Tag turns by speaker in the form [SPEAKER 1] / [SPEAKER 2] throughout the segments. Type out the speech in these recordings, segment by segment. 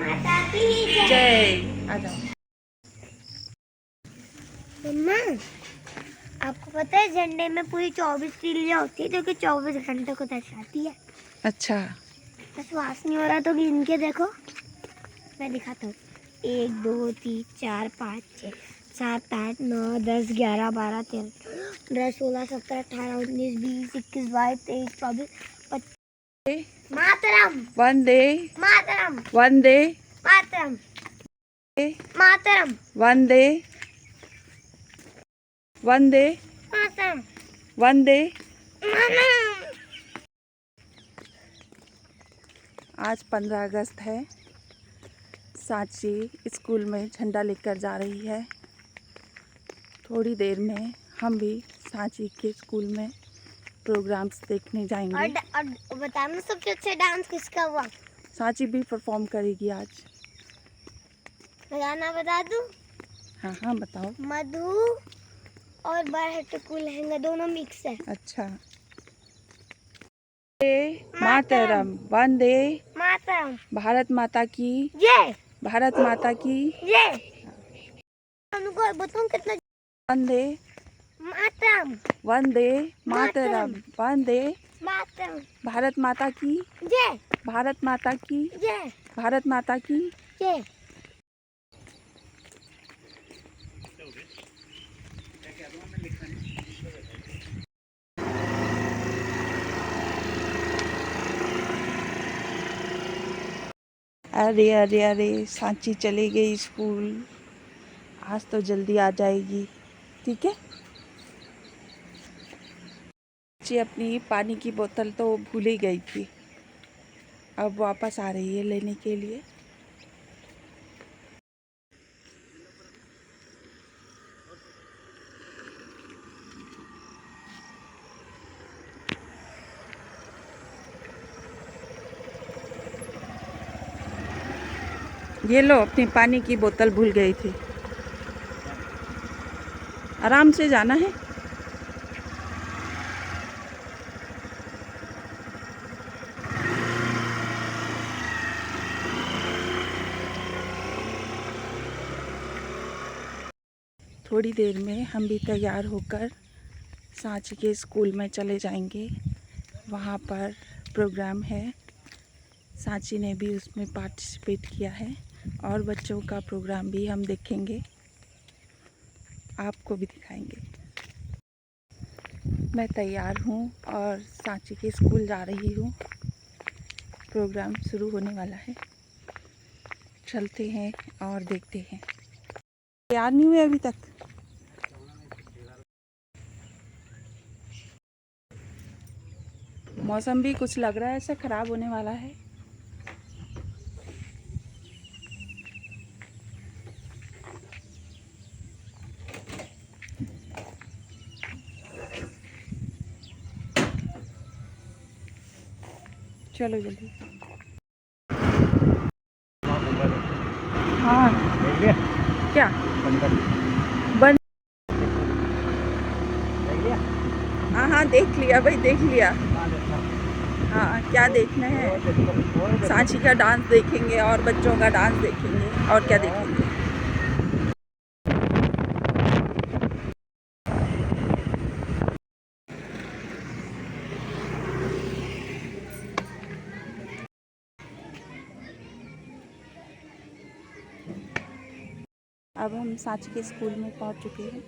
[SPEAKER 1] माता की
[SPEAKER 2] जय। आ जाओ।
[SPEAKER 1] मम्मा, आपको पता है झंडे में पूरी 24 तीलियां होती है जो कि 24 घंटे को दर्शाती है।
[SPEAKER 2] अच्छा।
[SPEAKER 1] विश्वास नहीं हो रहा तो गिन के देखो, मैं दिखाता हूँ। 1 2 3 4 5 6 7 8 9 10 11 12 13 15 16 17 18 19 20 21 22 23 24 25। मातरम
[SPEAKER 2] वंदे
[SPEAKER 1] मातरम
[SPEAKER 2] वंदे
[SPEAKER 1] मातरम मातरम
[SPEAKER 2] वंदे वंदे
[SPEAKER 1] मातरम
[SPEAKER 2] वंदे।
[SPEAKER 1] मातरम।
[SPEAKER 2] आज 15 अगस्त है। सांची स्कूल में झंडा लेकर जा रही है। थोड़ी देर में हम भी सांची के स्कूल में प्रोग्राम्स देखने जाएंगे।
[SPEAKER 1] और बताना सबसे अच्छा डांस किसका हुआ?
[SPEAKER 2] सांची भी परफॉर्म करेगी आज।
[SPEAKER 1] गाना बता दूं?
[SPEAKER 2] हाँ हाँ बताओ।
[SPEAKER 1] मधु और बरहट्टू लहंगा दोनों मिक्स है।
[SPEAKER 2] अच्छा। मातरम वंदे
[SPEAKER 1] मातरम
[SPEAKER 2] भारत माता की
[SPEAKER 1] जय
[SPEAKER 2] भारत माता की
[SPEAKER 1] जय। उनको बताऊं कितना?
[SPEAKER 2] वंदे
[SPEAKER 1] मातरम
[SPEAKER 2] वंदे मातरम वंदे
[SPEAKER 1] मातरम
[SPEAKER 2] भारत माता की
[SPEAKER 1] जय
[SPEAKER 2] भारत माता की
[SPEAKER 1] जय
[SPEAKER 2] भारत माता की
[SPEAKER 1] जय।
[SPEAKER 2] अरे अरे अरे सांची चली गई स्कूल। आज तो जल्दी आ जाएगी। ठीक है। जी अपनी पानी की बोतल तो भूल ही गई थी। अब वापस आ रही है लेने के लिए। ये लो, अपनी पानी की बोतल भूल गई थी। आराम से जाना है। थोड़ी देर में हम भी तैयार होकर सांची के स्कूल में चले जाएंगे। वहाँ पर प्रोग्राम है। सांची ने भी उसमें पार्टिसिपेट किया है और बच्चों का प्रोग्राम भी हम देखेंगे, आपको भी दिखाएंगे। मैं तैयार हूँ और सांची के स्कूल जा रही हूँ। प्रोग्राम शुरू होने वाला है। चलते हैं और देखते हैं। तैयार नहीं हुए अभी तक। मौसम भी कुछ लग रहा है ऐसा ख़राब होने वाला है। चलो जल्दी। हाँ क्या बन। हाँ हाँ देख लिया भाई, देख लिया। हाँ क्या देखना है? सांची का डांस देखेंगे और बच्चों का डांस देखेंगे और क्या देखेंगे। अब हम सांची के स्कूल में पहुंच चुके हैं।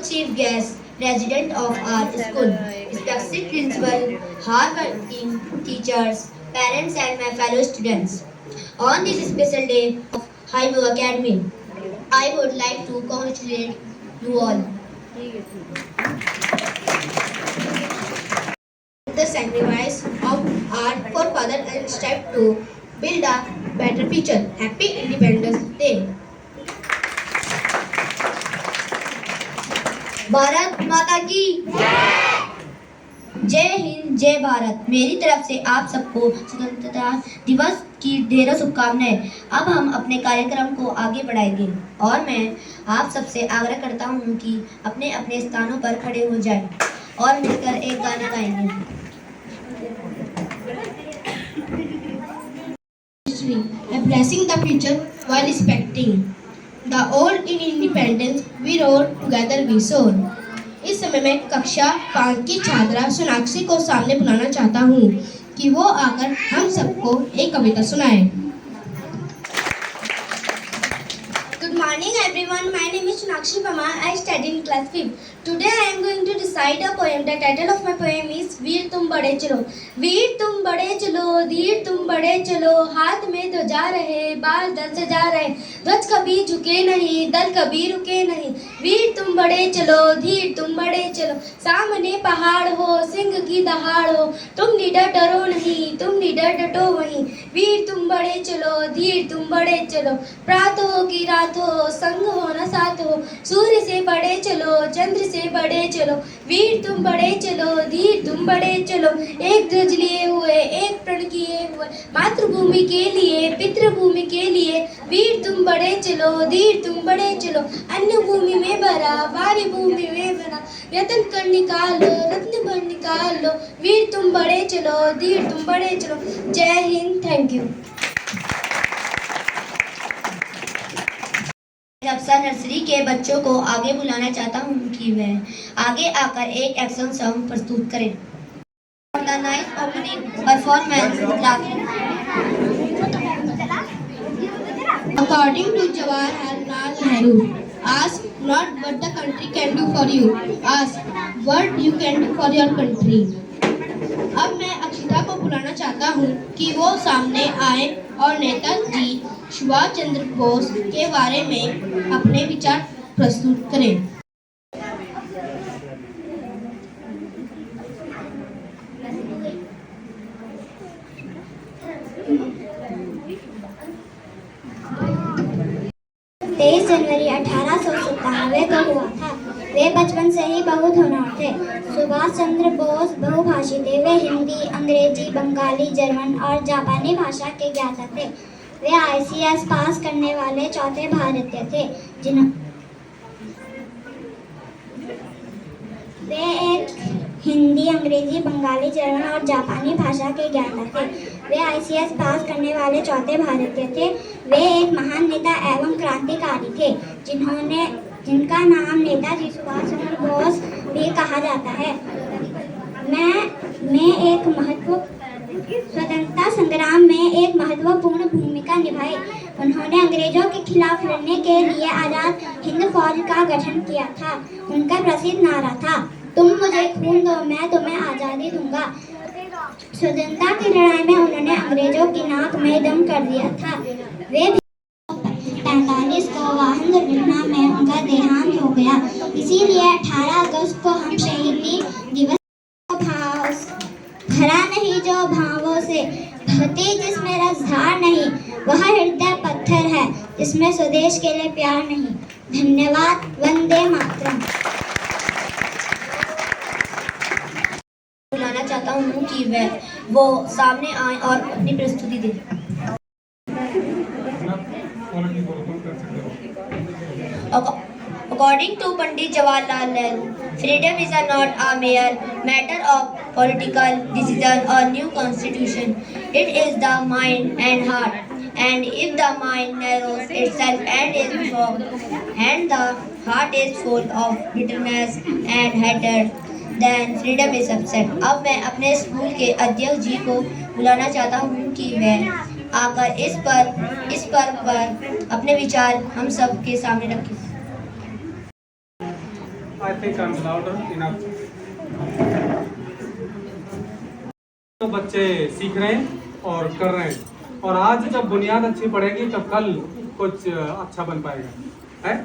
[SPEAKER 3] Chief guest, resident of our school, respected principal, hard-working teachers, parents and my fellow students. On this special day of Highview Academy, I would like to congratulate you all. The sacrifice of our forefathers and strive to build a better future. Happy Independence Day. Bharat माता की जय हिंद, जय भारत। मेरी तरफ से आप सबको स्वतंत्रता दिवस की ढेरों शुभकामनाएं। अब हम अपने कार्यक्रम को आगे बढ़ाएंगे और मैं आप सबसे आग्रह करता हूं कि अपने अपने स्थानों पर खड़े हो जाएं और मिलकर एक गाना गाएंगे। A blessing the future while respecting the old in independence we rode together we soared। इस समय मैं कक्षा 5 की छात्रा सोनाक्षी को सामने बुलाना चाहता हूँ कि वो आकर हम सबको एक कविता सुनाए। Good morning everyone, my name is Sonakshi Parmar. I study in class 5. Today I am going to recite a poem. The title of my poem is वीर तुम बड़े चलो। वीर तुम बड़े चलो, धीर तुम बड़े चलो, हाथ में ध्वजा रहे, बाल दल सजा रहे, ध्वज कभी झुके नहीं, दल कभी रुके नहीं। वीर तुम बड़े चलो, धीर तुम बड़े चलो, सामने पहाड़ हो, सिंह की दहाड़ हो, तुम निडर डरो नहीं, तुम निडर डटो वहीं। वीर तुम बड़े चलो, धीर तुम बड़े चलो, प्रात हो की रात हो, संग हो न साथ हो, सूर्य से बड़े चलो, चंद्र से बड़े चलो। वीर तुम बड़े चलो, धीर तुम बड़े चलो, एक ध्वज लिए हुए, एक प्रण किए हुए, मातृभूमि के लिए, पितृभूमि के लिए। वीर तुम बड़े चलो, धीर तुम बड़े चलो, अन्न भूमि में भरा, भारी भूमि में भरा, यत्न कर निकालो, रत्न भर निकालो। वीर तुम बड़े चलो, धीर तुम बड़े चलो। जय हिंद, थैंक यू। अफसर नर्सरी के बच्चों को आगे बुलाना चाहता हूँ कि वह आगे आकर एक एक्शन सॉन्ग प्रस्तुत करें। The nice opening performance according to Jawaharlal Nehru, ask not what the country can do for you, ask what you can do for your country। अब मैं अक्षिता को बुलाना चाहता हूँ कि वो सामने आए और नेताजी सुभाष चंद्र बोस के बारे में अपने विचार प्रस्तुत करें। जनवरी 1897 को हुआ था। वे बचपन से ही बहुत होनहार थे। सुभाष चंद्र बोस बहुभाषी थे। वे हिंदी, अंग्रेजी, बंगाली, जर्मन और जापानी भाषा के ज्ञाता थे। वे ICS पास करने वाले चौथे भारतीय थे। वे एक हिंदी, अंग्रेजी, बंगाली, जर्मन और जापानी भाषा के ज्ञाता थे। वे ICS पास करने वाले चौथे भारतीय थे। वे एक महान नेता एवं क्रांतिकारी थे जिनका नाम नेताजी सुभाष चंद्र बोस भी कहा जाता है। मैं एक स्वतंत्रता संग्राम में एक महत्वपूर्ण भूमिका निभाई। उन्होंने अंग्रेजों के खिलाफ लड़ने के लिए आजाद हिंद फौज का गठन किया था। उनका प्रसिद्ध नारा था, तुम मुझे खून दो, मैं तुम्हें आजादी दूंगा। स्वतंत्रता की लड़ाई में उन्होंने अंग्रेजों की नाक में दम कर दिया था। वे 45 को वाहन दुर्घटना में उनका देहांत हो गया। इसीलिए 18 अगस्त को हम शहीदी दिवस भरा नहीं जो भावों से, भक्ति जिसमें रसधार नहीं, वह हृदय पत्थर है जिसमें स्वदेश के लिए प्यार नहीं। धन्यवाद। वंदे मातरम। बुलाना चाहता हूँ कि वो सामने आए और अपनी प्रस्तुति दें। According to Pandit Jawaharlal Nehru, freedom is not a mere matter of political decision or new constitution. It is the mind and heart. And if the mind narrows itself and the heart is full of bitterness and hatred, then freedom is absent। अब मैं अपने school के अध्यक्ष जी को बुलाना चाहता हूँ कि वह आकर इस पर्व पर अपने विचार हम सब के सामने रखें।
[SPEAKER 4] I think I'm louder enough। तो बच्चे सीख रहे हैं और कर रहे हैं, और आज जब बुनियाद अच्छी पड़ेगी तो कल कुछ अच्छा बन पाएगा। है,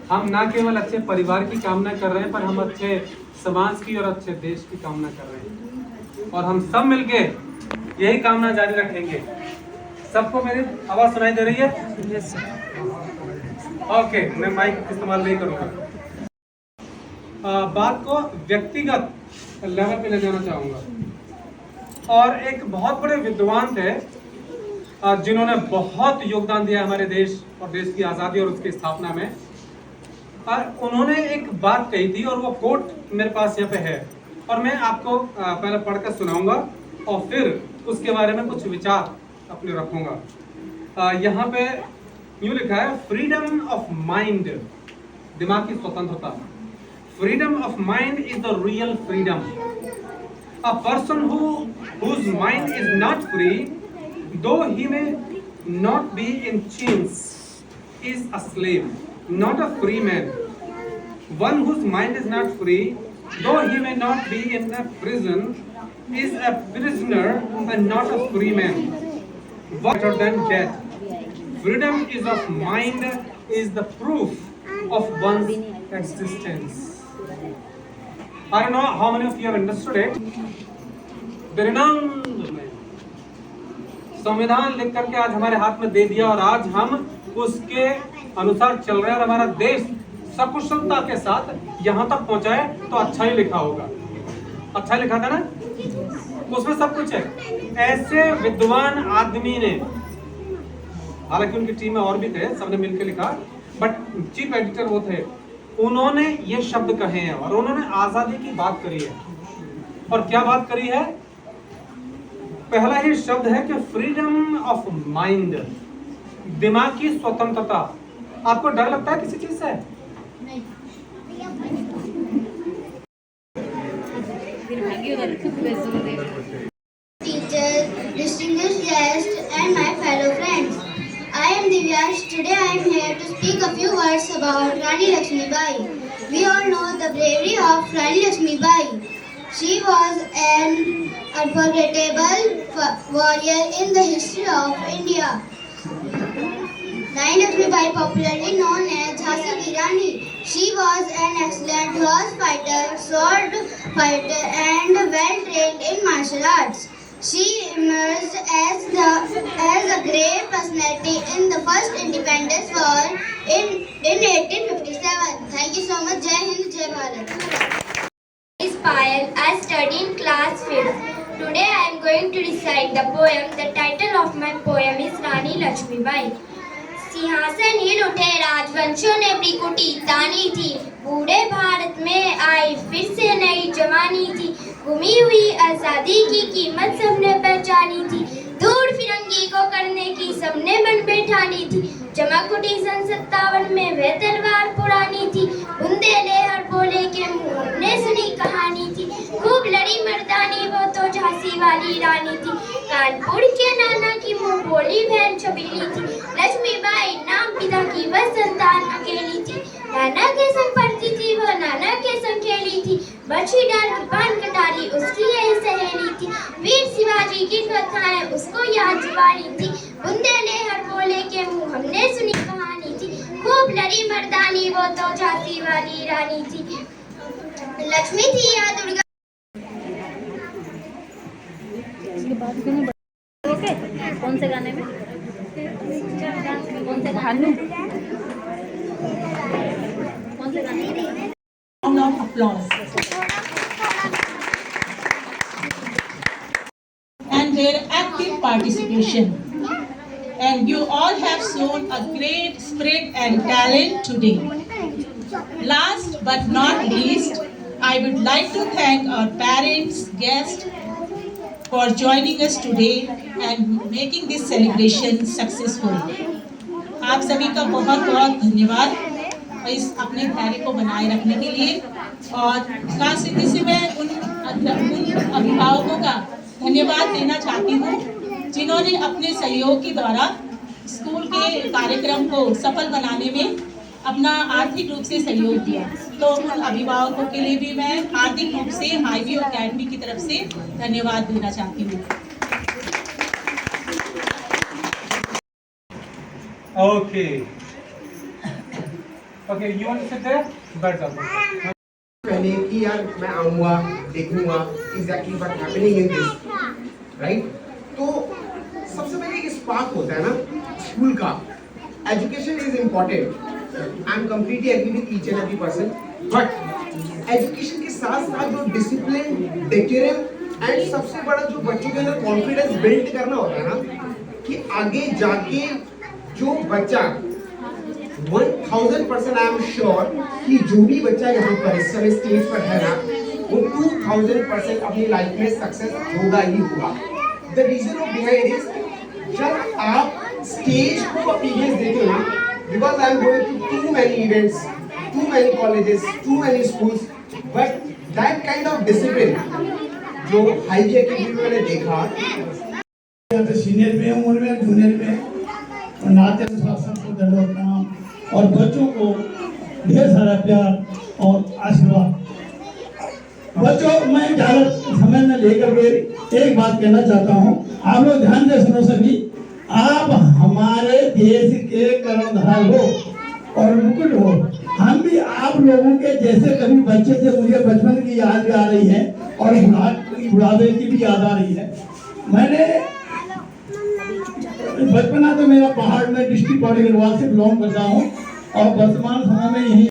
[SPEAKER 4] हम ना केवल अच्छे परिवार की कामना कर रहे हैं, पर हम अच्छे समाज की और अच्छे देश की कामना कर रहे हैं, और हम सब मिलके यही कामना जारी रखेंगे। सबको मेरी आवाज़ सुनाई दे रही है? Yes sir. ओके, मैं माइक इस्तेमाल नहीं करूँगा। बात को व्यक्तिगत लेवल पे ले जाना चाहूँगा। और एक बहुत बड़े विद्वान थे जिन्होंने बहुत योगदान दिया हमारे देश और देश की आज़ादी और उसकी स्थापना में। उन्होंने एक बात कही थी और वो कोट मेरे पास यहाँ पे है और मैं आपको पहले पढ़कर सुनाऊंगा और फिर उसके बारे में कुछ विचार अपने रखूंगा। यहाँ पे यूँ लिखा है, फ्रीडम ऑफ माइंड, दिमाग की स्वतंत्रता। Freedom of mind is the real freedom. A person whose mind is not free, though he may not be in chains, is a slave, not a free man. One whose mind is not free, though he may not be in a prison, is a prisoner and not a free man. Better than death. Freedom is of mind is the proof of one's existence. I don't know how many of you have understood it. The renowned संविधान लिख करके आज हमारे हाथ में दे दिया और आज हम उसके अनुसार चल रहे हैं और हमारा देश सकुशलता के साथ यहाँ तक पहुँचा है। तो अच्छा ही लिखा होगा, अच्छा लिखा था ना, उसमें सब कुछ है। ऐसे विद्वान आदमी ने, हालांकि उनकी टीम में और भी थे, सबने मिलकर लिखा, बट चीफ एडिटर वो थे, उन्होंने ये शब्द कहे हैं और उन्होंने आजादी की बात करी है। और क्या बात करी है? पहला ही शब्द है कि फ्रीडम ऑफ माइंड, दिमाग की स्वतंत्रता। आपको डर लगता है किसी चीज से? नहीं।
[SPEAKER 5] Teachers, distinguished guests, and my fellow friends. I am Divyansh. Today I am here to speak a few words about Rani Lakshmibai. We all know the bravery of Rani Lakshmibai. She was an unforgettable warrior in the history of India. Rani Lakshmibai, popularly known as Jhansi Ki Rani. She was an excellent horse fighter, sword fighter, and well trained in martial arts. She emerged as a great personality in the first independence war in 1857. Thank you so much. Jai Hind, Jai Bharat. I study in class 5th. Today I am going to recite the poem. The title of my poem is Rani Lakshmibai. सिंहासन हिल उठे, राजवंशों ने अपनी कुटी तानी थी। बूढ़े भारत में आई फिर से नई जवानी थी। गुमी हुई आजादी की कीमत सबने पहचानी थी। दूर फिरंगी को करने की सबने बन बैठानी थी। चमक उठी सन 57 में वह तलवार पुरानी थी। बुंदेले हर बोले के मुंह ने सुनी कहानी थी। खूब लड़ी मर्दानी वो तो झांसी वाली रानी थी। कानपुर के नाना की मुंह बोली बहन छबीली थी। लक्ष्मीबाई नाम पिता की वह संतान अकेली थी। नाना के संग पढ़ती थी वह, नाना के संग खेली थी। बछी डाल की पान कटारी उसकी यही सहेली थी। वीर शिवाजी की कथाएं उसको याद जुबानी थी। बुंदेले हर बोले के मुंह हमने सुनी कहानी थी। खूब लड़ी मर्दानी वो तो झांसी वाली रानी थी। लक्ष्मी थी या दुर्गा।
[SPEAKER 6] कौन से गाने में? कौन से गाने? कौन से गाने में?
[SPEAKER 7] Round of applause. And their active participation. And you all have shown a great spirit and talent today. Last but not least, I would like to thank our parents, guests for joining us today and making this celebration successful. आप सभी का बहुत बहुत धन्यवाद इस अपने कार्य को बनाए रखने के लिए। और खास रीति से मैं उन अभिभावकों का धन्यवाद देना चाहती हूँ जिन्होंने अपने सहयोग के द्वारा स्कूल के कार्यक्रम को सफल बनाने में अपना आर्थिक रूप से सहयोग दिया। तो उन अभिभावकों के लिए भी मैं आर्थिक रूप से हाईव्यू अकेडमी की तरफ से धन्यवाद देना चाहती हूँ।
[SPEAKER 4] Okay. Okay, you want to sit there? बैठ जाओ।
[SPEAKER 8] पहले कि यार मैं आऊँगा, देखूँगा exactly what happening in this, right? तो सबसे पहले एक स्पार्क होता है ना स्कूल का। Education is important. I'm completely agree with each and every person. But education के साथ साथ जो डिसिप्लिन, डेकोरम एंड सबसे बड़ा जो बच्चों के अंदर कॉन्फिडेंस बिल्ड करना होता है ना, कि आगे जाके जो बच्चा 1000% आई एम श्योर कि जो भी बच्चा यहाँ पर इस समय स्टेज पर है ना, वो 2000% अपनी लाइफ में सक्सेस होगा ही होगा। The reason of behind is, जब आप स्टेज को अपीयरेंस देते हो ना, because I am going to too many events, too many colleges, too many schools, but that kind of discipline जो हाई जी एकेडमी में मैंने देखा,
[SPEAKER 9] सीनियर में, उम्र में, जूनियर में, और नाते अनुसार सबको दंडवत प्रणाम, और बच्चों को ढेर सारा प्यार और आशीर्वाद। बच्चों, मैं ज़्यादा समय न लेकर के एक बात कहना चाहता हूँ, आप लोग ध्यान से सुनो सभी। आप हमारे देश के कर्णधार हो और मुकुट हो। हम भी आप लोगों के जैसे कभी बच्चे थे, मुझे बचपन की याद भी आ रही है और बुढ़ापे की भी याद आ रही है। मैंने बचपना तो मेरा पहाड़ में डिस्ट्रिक्ट बॉडी गढ़वाल से बिलोंग करता हूँ और वर्तमान समय में यही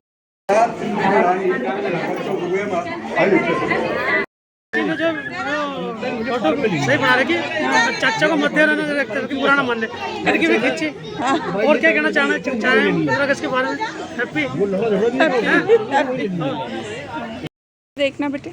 [SPEAKER 10] फोटो सही बना रखी, चाचा को मत देना, पुराना मान ले, लड़की भी खींची। और क्या कहना चाहे 15 अगस्त के बारे में? हैप्पी
[SPEAKER 2] देखना बेटे।